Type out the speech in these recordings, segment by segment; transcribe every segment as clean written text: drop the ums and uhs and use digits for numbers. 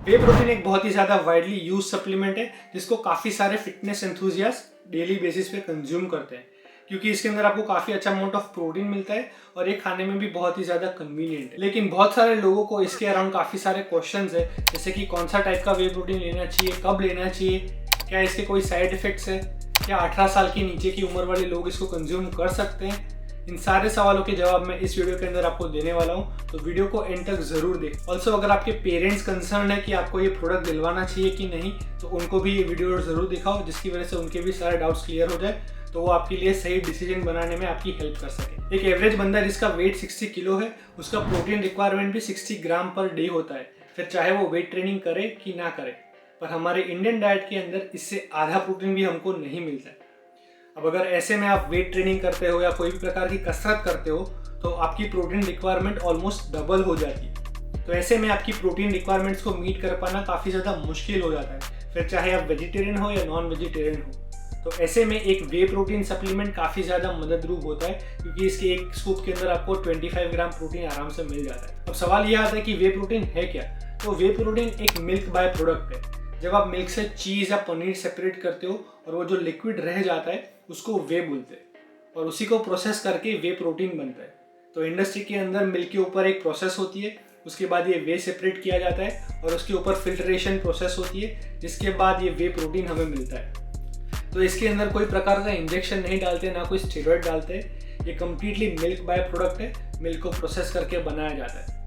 वे protein एक बहुत ही ज़्यादा वाइडली यूज सप्लीमेंट है जिसको काफ़ी सारे फिटनेस एंथुजियास्ट डेली बेसिस पे कंज्यूम करते हैं, क्योंकि इसके अंदर आपको काफ़ी अच्छा अमाउंट ऑफ प्रोटीन मिलता है और ये खाने में भी बहुत ही ज़्यादा कन्वीनियंट है। लेकिन बहुत सारे लोगों को इसके अराउंड काफ़ी सारे क्वेश्चंस है, जैसे कि कौन सा टाइप का वे प्रोटीन लेना चाहिए, कब लेना चाहिए, क्या इसके कोई साइड इफेक्ट्स है, क्या 18 साल के नीचे की उम्र वाले लोग इसको कंज्यूम कर सकते हैं। इन सारे सवालों के जवाब मैं इस वीडियो के अंदर आपको देने वाला हूं, तो वीडियो को एंड तक जरूर देख। ऑल्सो अगर आपके पेरेंट्स कंसर्न है कि आपको ये प्रोडक्ट दिलवाना चाहिए कि नहीं, तो उनको भी ये वीडियो जरूर दिखाओ, जिसकी वजह से उनके भी सारे डाउट्स क्लियर हो जाए, तो वो आपके लिए सही डिसीजन बनाने में आपकी हेल्प कर सके। एक एवरेज बंदा जिसका वेट 60 किलो है, उसका प्रोटीन रिक्वायरमेंट भी 60 ग्राम पर डे होता है, फिर चाहे वो वेट ट्रेनिंग करे कि ना करे। पर हमारे इंडियन डाइट के अंदर इससे आधा प्रोटीन भी हमको नहीं मिलता है। अब अगर ऐसे में आप वेट ट्रेनिंग करते हो या कोई भी प्रकार की कसरत करते हो, तो आपकी प्रोटीन रिक्वायरमेंट ऑलमोस्ट डबल हो जाती है। तो ऐसे में आपकी प्रोटीन रिक्वायरमेंट्स को मीट कर पाना काफ़ी ज़्यादा मुश्किल हो जाता है, फिर चाहे आप वेजिटेरियन हो या नॉन वेजिटेरियन हो। तो ऐसे में एक वे प्रोटीन सप्लीमेंट काफ़ी ज़्यादा मददरूप होता है, क्योंकि इसके एक स्कूप के अंदर आपको 25 ग्राम प्रोटीन आराम से मिल जाता है। अब सवाल यह आता है कि वे प्रोटीन है क्या। तो वे प्रोटीन एक मिल्क बाय प्रोडक्ट है। जब आप मिल्क से चीज़ या पनीर सेपरेट करते हो और वो जो लिक्विड रह जाता है उसको वे बोलते हैं, और उसी को प्रोसेस करके वे प्रोटीन बनता है। तो इंडस्ट्री के अंदर मिल्क के ऊपर एक प्रोसेस होती है, उसके बाद ये वे सेपरेट किया जाता है और उसके ऊपर फिल्ट्रेशन प्रोसेस होती है, जिसके बाद ये वे प्रोटीन हमें मिलता है। तो इसके अंदर कोई प्रकार का इंजेक्शन नहीं डालते, ना कोई स्टेरॉइड डालते हैं। ये कम्प्लीटली मिल्क बाय प्रोडक्ट है, मिल्क को प्रोसेस करके बनाया जाता है।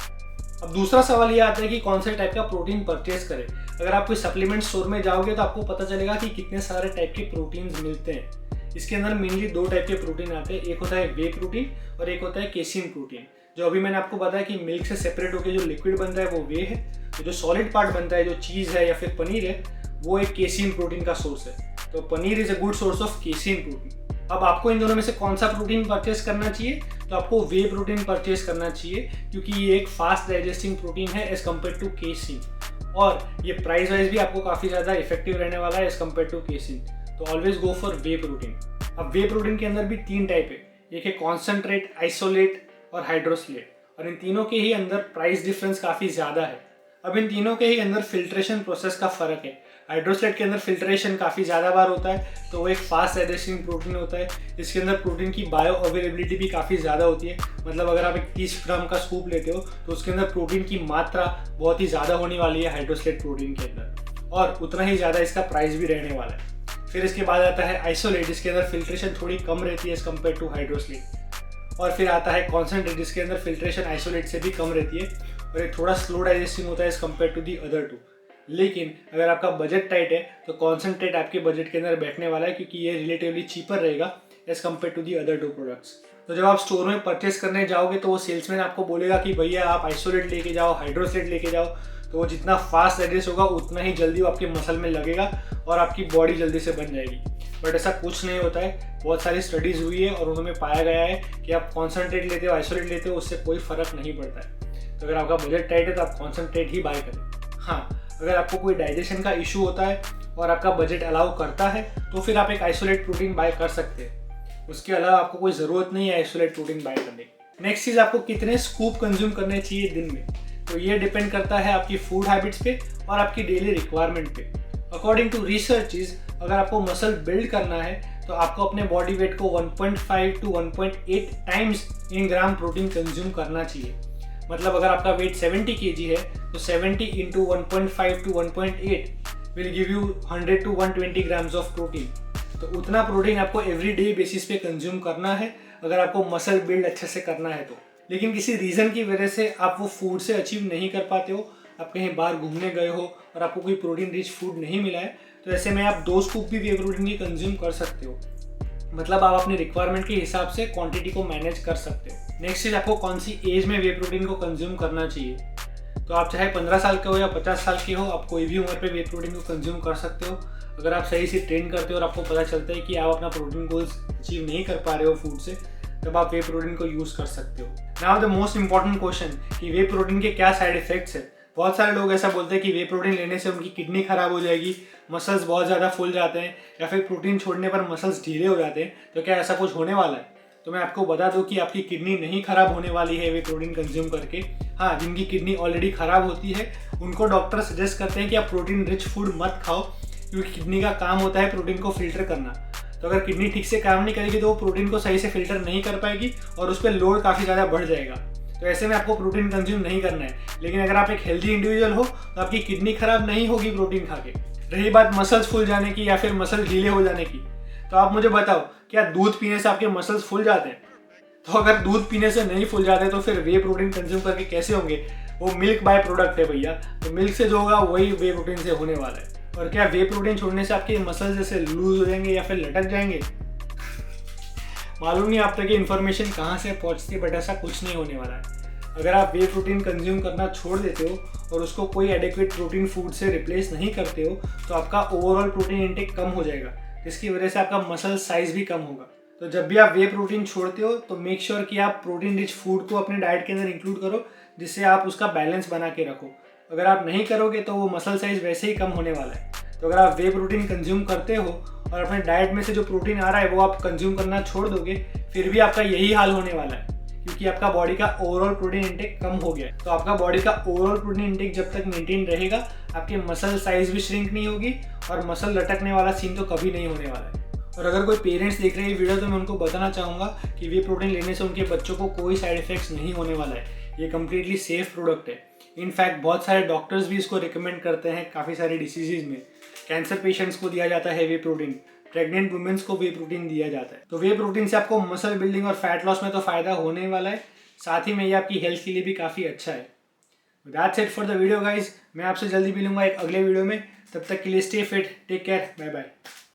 अब दूसरा सवाल ये आता है कि कौन से टाइप का प्रोटीन परचेज करें। अगर आप कोई सप्लीमेंट स्टोर में जाओगे तो आपको पता चलेगा कि कितने सारे टाइप के प्रोटीन्स मिलते हैं। इसके अंदर मेनली दो टाइप के प्रोटीन आते हैं, एक होता है वे प्रोटीन और एक होता है केसिन प्रोटीन। जो अभी मैंने आपको बताया कि मिल्क से सेपरेट होकर जो लिक्विड बनता है वो वे है, तो जो सॉलिड पार्ट बनता है, जो चीज़ है या फिर पनीर है, वो एक केसिन प्रोटीन का सोर्स है। तो paneer is a good source of casein protein. अब आपको इन दोनों में से कौन सा प्रोटीन परचेस करना चाहिए, तो आपको वे प्रोटीन परचेस करना चाहिए, क्योंकि ये एक फास्ट डाइजेस्टिंग प्रोटीन है एज कम्पेयर टू केसिन, और ये प्राइस वाइज भी आपको काफ़ी ज़्यादा इफेक्टिव रहने वाला है एज कम्पेयर टू केसिन। तो always go for way protein. अब वे प्रोटीन के अंदर भी तीन टाइप है, एक है कॉन्सेंट्रेट, आइसोलेट और हाइड्रोसलेट, और इन तीनों के ही अंदर प्राइस डिफरेंस काफ़ी ज़्यादा है। अब इन तीनों के ही अंदर फिल्ट्रेशन प्रोसेस का फ़र्क है। हाइड्रोसलेट के अंदर फिल्ट्रेशन काफ़ी ज़्यादा बार होता है, तो वो एक फास्ट डाइजेस्टिंग प्रोटीन होता है। इसके अंदर प्रोटीन की बायो अवेलेबिलिटी भी काफ़ी ज़्यादा होती है। मतलब अगर आप एक 30 ग्राम का स्कूप लेते हो तो उसके अंदर प्रोटीन की मात्रा बहुत ही ज़्यादा होने वाली है हाइड्रोसलेट प्रोटीन के अंदर, और उतना ही ज़्यादा इसका प्राइस भी रहने वाला है। फिर इसके बाद आता है आइसोलेट, जिसके अंदर फिल्ट्रेशन थोड़ी कम रहती है एज कम्पेयर टू हाइड्रोसलेट। और फिर आता है कॉन्सेंट्रेट, जिसके अंदर फिल्ट्रेशन आइसोलेट से भी कम रहती है और ये थोड़ा स्लो डाइजेस्टिंग होता है as compared to the other two. लेकिन अगर आपका बजट टाइट है तो कॉन्सेंट्रेट आपके बजट के अंदर बैठने वाला है, क्योंकि ये रिलेटिवली चीपर रहेगा as compared to the other two products. तो जब आप स्टोर में परचेस करने जाओगे तो वो सेल्समैन आपको बोलेगा कि भैया आप आइसोलेट लेके जाओ, हाइड्रोसलेट लेके जाओ, तो वो जितना फास्ट डाइजेस्ट होगा उतना ही जल्दी वो आपके मसल में लगेगा और आपकी बॉडी जल्दी से बन जाएगी। बट ऐसा कुछ नहीं होता है। बहुत सारी स्टडीज़ हुई है और उनमें पाया गया है कि आप कॉन्सेंट्रेट लेते हो, आइसोलेट लेते हो, उससे कोई फ़र्क नहीं पड़ता है। तो अगर आपका बजट टाइट है तो आप कॉन्सेंट्रेट ही बाय करें। हाँ, अगर आपको कोई डाइजेशन का इशू होता है और आपका बजट अलाउ करता है तो फिर आप एक आइसोलेट प्रोटीन बाय कर सकते हैं। उसके अलावा आपको कोई ज़रूरत नहीं है आइसोलेट प्रोटीन बाय करने की। नेक्स्ट चीज़, आपको कितने स्कूप कंज्यूम करने चाहिए दिन में, तो ये डिपेंड करता है आपकी फूड हैबिट्स पे और आपकी डेली रिक्वायरमेंट पे। अकॉर्डिंग टू रिसर्चेस, अगर आपको मसल बिल्ड करना है तो आपको अपने बॉडी वेट को 1.5 to 1.8 times in gram protein consume करना चाहिए। मतलब अगर आपका वेट 70 kg है तो 70 into 1.5 to 1.8 will give you 100 to 120 grams of protein. तो उतना प्रोटीन आपको एवरीडे बेसिस पे कंज्यूम करना है अगर आपको मसल बिल्ड अच्छे से करना है तो। लेकिन किसी रीज़न की वजह से आप वो फूड से अचीव नहीं कर पाते हो, आप कहीं बाहर घूमने गए हो और आपको कोई प्रोटीन रिच फूड नहीं मिला है, तो ऐसे में आप 2 स्कूप भी वे प्रोटीन की कंज्यूम कर सकते हो। मतलब आप अपनी रिक्वायरमेंट के हिसाब से क्वांटिटी को मैनेज कर सकते हो। नेक्स्ट चीज़, आपको कौन सी एज में वे प्रोटीन को कंज्यूम करना चाहिए। तो आप चाहे 15 साल के हो या 50 साल के हो, आप कोई भी उम्र पे वे प्रोटीन को कंज्यूम कर सकते हो। अगर आप सही से ट्रेन करते हो और आपको पता चलता है कि आप अपना प्रोटीन गोल्स अचीव नहीं कर पा रहे हो फूड से, तब आप वे प्रोटीन को यूज़ कर सकते हो। Now the most important question कि वे प्रोटीन के क्या साइड इफेक्ट्स है। बहुत सारे लोग ऐसा बोलते हैं कि वे प्रोटीन लेने से उनकी किडनी खराब हो जाएगी, मसल्स बहुत ज़्यादा फूल जाते हैं, या फिर प्रोटीन छोड़ने पर मसल्स ढीले हो जाते हैं। तो क्या ऐसा कुछ होने वाला है? तो मैं आपको बता दूं कि आपकी किडनी नहीं खराब होने वाली है वे प्रोटीन कंज्यूम करके। हाँ, जिनकी किडनी ऑलरेडी खराब होती है उनको डॉक्टर सजेस्ट करते हैं कि आप प्रोटीन रिच फूड मत खाओ, क्योंकि किडनी का काम होता है प्रोटीन को फिल्टर करना। तो अगर किडनी ठीक से काम नहीं करेगी तो वो प्रोटीन को सही से फिल्टर नहीं कर पाएगी और उस पर लोड काफ़ी ज़्यादा बढ़ जाएगा। तो ऐसे में आपको प्रोटीन कंज्यूम नहीं करना है। लेकिन अगर आप एक हेल्दी इंडिविजुअल हो तो आपकी किडनी खराब नहीं होगी प्रोटीन खा के। रही बात मसल्स फूल जाने की या फिर मसल ढीले हो जाने की, तो आप मुझे बताओ, क्या दूध पीने से आपके मसल्स फूल जाते हैं? तो अगर दूध पीने से नहीं फूल जाते तो फिर वे प्रोटीन कंज्यूम करके कैसे होंगे? वो मिल्क बाय प्रोडक्ट है भैया, तो मिल्क से जो होगा वही वे प्रोटीन से होने वाला है। और क्या वे प्रोटीन छोड़ने से आपके मसल्स जैसे लूज हो जाएंगे या फिर लटक जाएंगे? मालूम नहीं आप तक ये इन्फॉर्मेशन कहाँ से पहुँचती है, बट ऐसा कुछ नहीं होने वाला है। अगर आप वे प्रोटीन कंज्यूम करना छोड़ देते हो और उसको कोई एडिक्वेट प्रोटीन फूड से रिप्लेस नहीं करते हो तो आपका ओवरऑल प्रोटीन इंटेक कम हो जाएगा, जिसकी वजह से आपका मसल साइज भी कम होगा। तो जब भी आप वे प्रोटीन छोड़ते हो तो मेक श्योर कि आप प्रोटीन रिच फूड को अपने डाइट के अंदर इंक्लूड करो, जिससे आप उसका बैलेंस बना के रखो। अगर आप नहीं करोगे तो वो मसल साइज वैसे ही कम होने वाला है। तो अगर आप वे प्रोटीन कंज्यूम करते हो और अपने डाइट में से जो प्रोटीन आ रहा है वो आप कंज्यूम करना छोड़ दोगे, फिर भी आपका यही हाल होने वाला है, क्योंकि आपका बॉडी का ओवरऑल प्रोटीन इंटेक कम हो गया है। तो आपका बॉडी का ओवरऑल प्रोटीन इंटेक जब तक मेंटेन रहेगा, आपके मसल साइज भी श्रिंक नहीं होगी और मसल लटकने वाला सीन तो कभी नहीं होने वाला है। और अगर कोई पेरेंट्स देख रहे हैं वीडियो तो मैं उनको बताना चाहूँगा कि वे प्रोटीन लेने से उनके बच्चों को कोई साइड इफेक्ट्स नहीं होने वाला है। ये कम्प्लीटली सेफ प्रोडक्ट है। इनफैक्ट बहुत सारे डॉक्टर्स भी इसको रिकमेंड करते हैं काफ़ी सारे डिसीजेज में। कैंसर पेशेंट्स को दिया जाता है वे प्रोटीन, प्रेग्नेंट वुमेन्स को वे प्रोटीन दिया जाता है। तो वे प्रोटीन से आपको मसल बिल्डिंग और फैट लॉस में तो फ़ायदा होने वाला है, साथ ही में ये आपकी हेल्थ के लिए भी काफ़ी अच्छा है। That's it for the video guys. मैं आपसे जल्दी मिलूंगा एक अगले वीडियो में। तब तक के लिए stay fit, take care, bye bye.